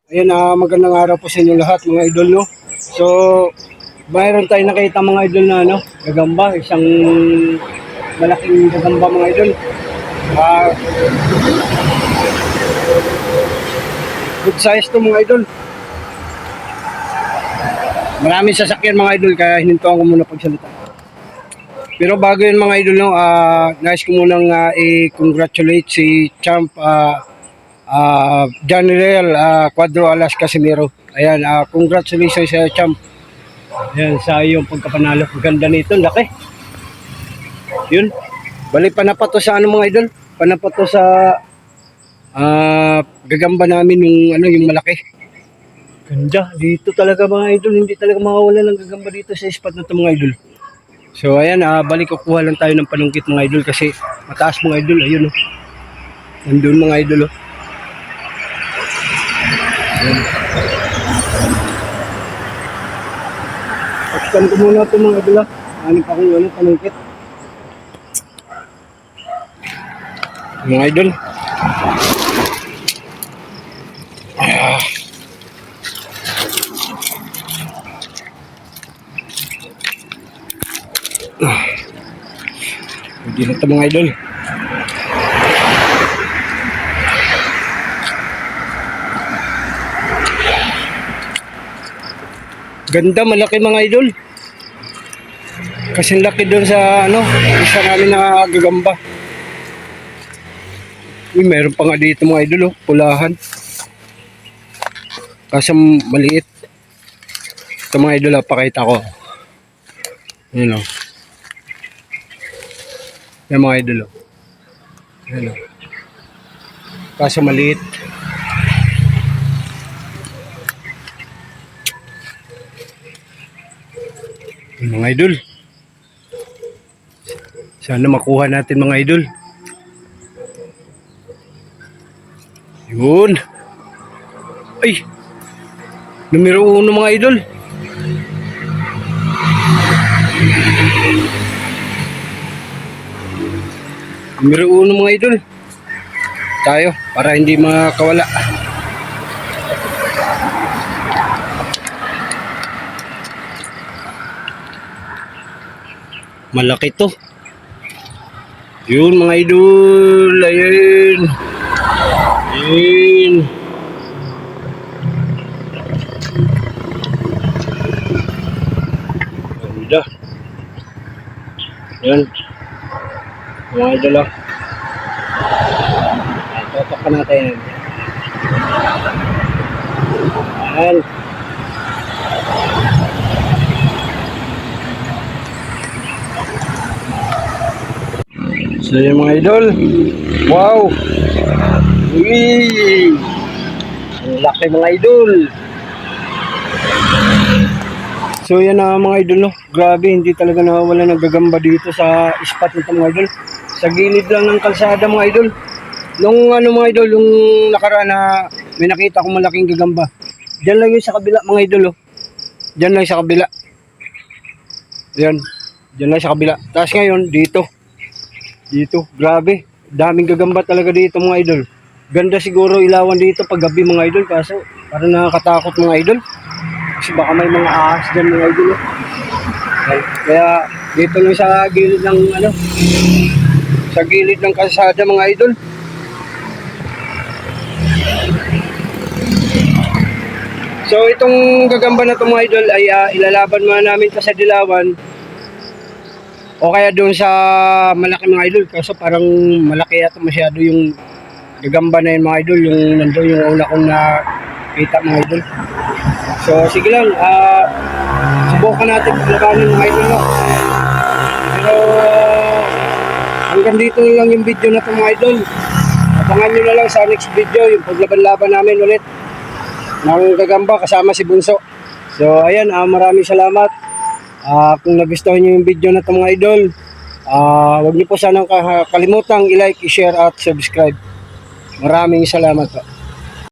Ayan, magandang araw po sa inyo lahat mga idol, no? So, mayroon tayong nakita mga idol na gagamba, isang malaking gagamba mga idol. Ah, good size to mga idol. Maraming sasakyan mga idol kaya hinintuan ko muna pagsalita. Pero bago yun mga idol, no, nais ko munang i-congratulate si Champ General Cuadro Alas Casimiro. Ayan, congratulations sa Champ. Ayan, sa iyong pagkapanalo. Ganda nito, laki. Yun. Bali, panapato sa mga idol. Panapato sa gagamba namin yung malaki. Ganda. Dito talaga mga idol. Hindi talaga mawawala ng gagamba dito sa spot na ito mga idol. So, ayan, balik kukuha lang tayo ng panungkit mga idol kasi mataas mga idol. Ayun, oh. Nandun mga idol, oh. Ayan. Pakistan ko muna ito mga idol, ah. Ano pa akong panungkit. Mga idol. Hindi na ito mga idol. Ganda, malaki mga idol. Kasing laki doon sa isa namin na gagamba. Uy, meron pa nga dito mga idol, oh, pulahan. Kasi maliit. Ito mga idol, pakita ko. Ayan, oh. Yan mga idol, oh. Ayan, oh. Kaso maliit. Ayan, mga idol. Sana makuha natin mga idol. Yun. Ay. Numero 1 mga idol. Numero 1 mga idol. Tayo para hindi makawala. Malaki to. Yun mga idol. Ayun. Ayun. Ganda. Yan. Mga idol, ah. Totok pa natin. Yan. So yung mga idol. Wow. Uy. Ang laki mga idol. So yan na mga idol, no. Grabe, hindi talaga nawawala ng gagamba dito sa spot nito mga idol. Sa gilid lang ng kalsada mga idol. Nung mga idol, yung nakaraan na may nakita ko malaking gagamba. Diyan lang yung sa kabila mga idol, oh. Diyan lang sa kabila. Yan. Diyan lang sa kabila. Tapos ngayon, dito. Dito, grabe. Daming gagamba talaga dito mga idol. Ganda siguro ilawan dito pag gabi mga idol. Kaso, parang nakakatakot mga idol. Kasi baka may mga ahas dyan mga idol. Kaya, dito lang sa gilid ng sa gilid ng kalsada mga idol. So, itong gagamba na itong mga idol ay ilalaban muna namin sa dilawan. O kaya doon sa malaki mga idol. Kaso parang malaki yata masyado yung gagamba na yun mga idol. Yung nandun yung una kong nakita mga idol. So sige lang. Subukan natin paglabanin mga idol. No? Pero hanggang dito lang yung video na ito mga idol. Abangan nyo na lang sa next video. Yung paglaban-laban namin ulit. Ng gagamba kasama si Bunso. So ayan, maraming salamat. Kung nagustuhan nyo yung video na ito mga idol, huwag niyo po sanang kalimutang i-like, i-share at subscribe. Maraming salamat po.